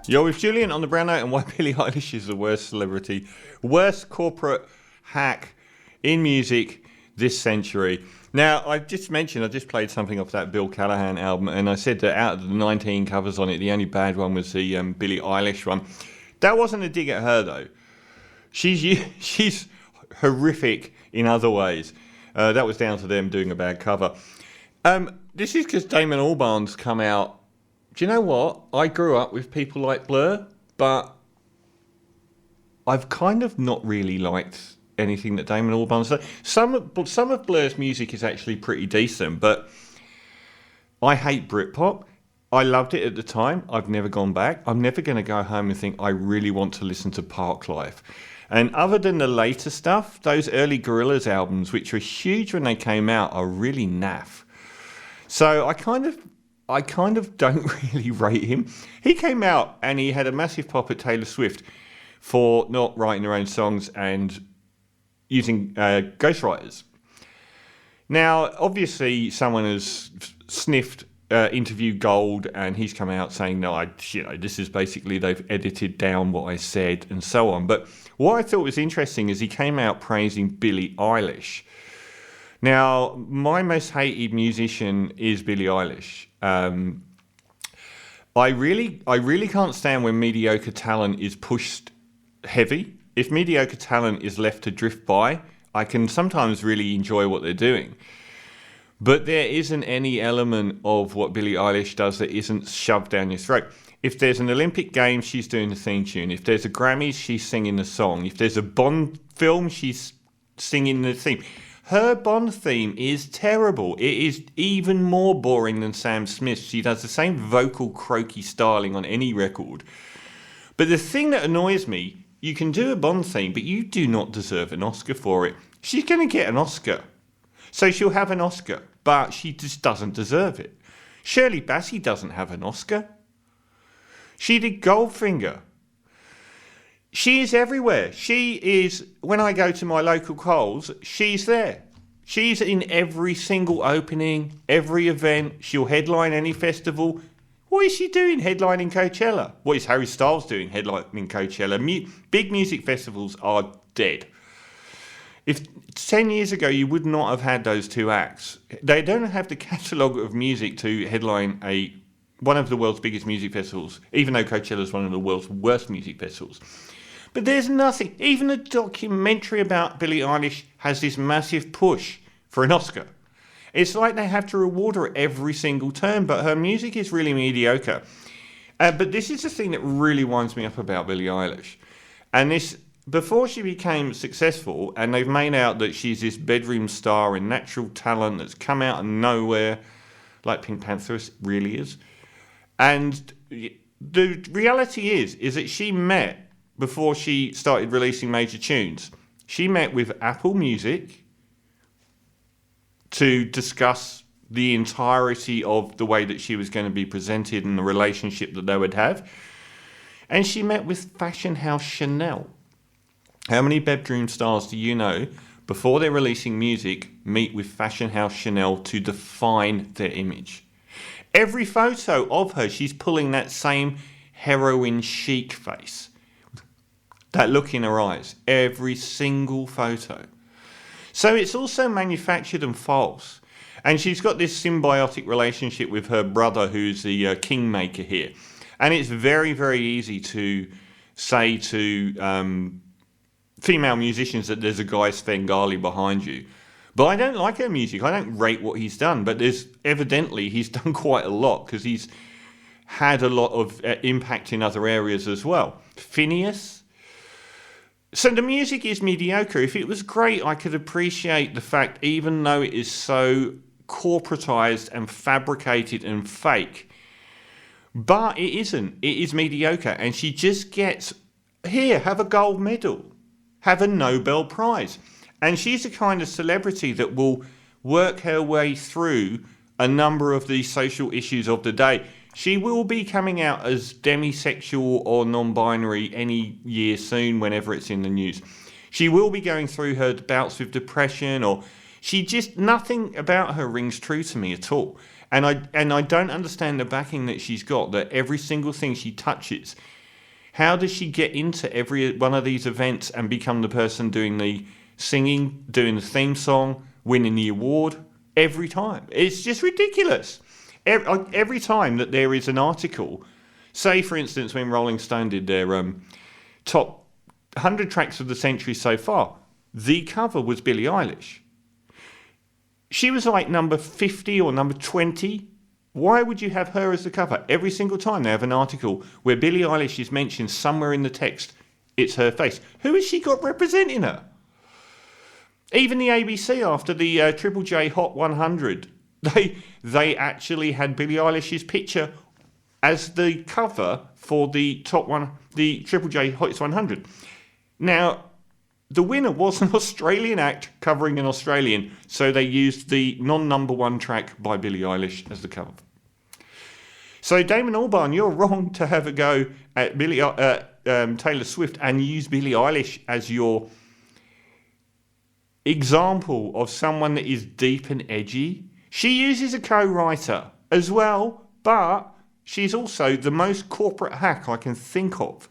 You're with Julian on the Brown Note and why Billie Eilish is the worst celebrity, worst corporate hack in music this century. Now, I just played something off that Bill Callahan album, and I said that out of the 19 covers on it, the only bad one was the Billie Eilish one. That wasn't a dig at her, though. She's horrific in other ways. That was down to them doing a bad cover. This is because Damon Albarn's come out. Do you know what? I grew up with people like Blur, but I've kind of not really liked anything that Damon Albarn's done. Some of Blur's music is actually pretty decent, but I hate Britpop. I loved it at the time. I've never gone back. I'm never going to go home and think I really want to listen to Parklife. And other than the later stuff, those early Gorillaz albums, which were huge when they came out, are really naff. So I kind of don't really rate him. He came out and he had a massive pop at Taylor Swift for not writing her own songs and using ghostwriters. Now, obviously, someone has sniffed Interview Gold, and he's come out saying, no, this is basically they've edited down what I said and so on. But what I thought was interesting is he came out praising Billie Eilish. Now, my most hated musician is Billie Eilish. I really can't stand when mediocre talent is pushed heavy. If mediocre talent is left to drift by, I can sometimes really enjoy what they're doing. But there isn't any element of what Billie Eilish does that isn't shoved down your throat. If there's an Olympic Games, she's doing the theme tune. If there's a Grammys, she's singing the song. If there's a Bond film, she's singing the theme. Her Bond theme is terrible. It is even more boring than Sam Smith's. She does the same vocal croaky styling on any record. But the thing that annoys me, you can do a Bond theme, but you do not deserve an Oscar for it. She's going to get an Oscar. So she'll have an Oscar, but she just doesn't deserve it. Shirley Bassey doesn't have an Oscar. She did Goldfinger. She is everywhere. She is, when I go to my local Coles, she's there. She's in every single opening, every event. She'll headline any festival. What is she doing headlining Coachella? What is Harry Styles doing headlining Coachella? Big music festivals are dead. If 10 years ago you would not have had those two acts, they don't have the catalogue of music to headline one of the world's biggest music festivals, even though Coachella is one of the world's worst music festivals. But there's nothing, even a documentary about Billie Eilish has this massive push for an Oscar. It's like they have to reward her every single term, but her music is really mediocre. But this is the thing that really winds me up about Billie Eilish. And this, before she became successful, and they've made out that she's this bedroom star and natural talent that's come out of nowhere, like Pink Panther really is. And the reality is that she met, before she started releasing major tunes, she met with Apple Music to discuss the entirety of the way that she was going to be presented and the relationship that they would have. And she met with fashion house Chanel. How many bedroom stars do you know, before they're releasing music, meet with fashion house Chanel to define their image? Every photo of her, she's pulling that same heroin chic face. That look in her eyes. Every single photo. So it's also manufactured and false. And she's got this symbiotic relationship with her brother, who's the kingmaker here. And it's very, very easy to say to female musicians that there's a guy Svengali behind you. But I don't like her music. I don't rate what he's done. But evidently he's done quite a lot, because he's had a lot of impact in other areas as well. Phineas. So the music is mediocre. If it was great, I could appreciate the fact, even though it is so corporatized and fabricated and fake. But it isn't. It is mediocre. And she just gets, here, have a gold medal. Have a Nobel Prize. And she's the kind of celebrity that will work her way through a number of these social issues of the day. She will be coming out as demisexual or non-binary any year soon, whenever it's in the news. She will be going through her bouts with depression, or nothing about her rings true to me at all. And I don't understand the backing that she's got, that every single thing she touches, how does she get into every one of these events and become the person doing the singing, doing the theme song, winning the award every time? It's just ridiculous. Every time that there is an article, say for instance when Rolling Stone did their top 100 tracks of the century so far, the cover was Billie Eilish. She was like number 50 or number 20. Why would you have her as the cover? Every single time they have an article where Billie Eilish is mentioned somewhere in the text, it's her face. Who has she got representing her? Even the ABC, after the Triple J Hot 100, they actually had Billie Eilish's picture as the cover for the the Triple J Hot 100. Now, the winner was an Australian act covering an Australian, so they used the non-number one track by Billie Eilish as the cover. So Damon Albarn, you're wrong to have a go at Taylor Swift and use Billie Eilish as your example of someone that is deep and edgy. She uses a co-writer as well, but she's also the most corporate hack I can think of.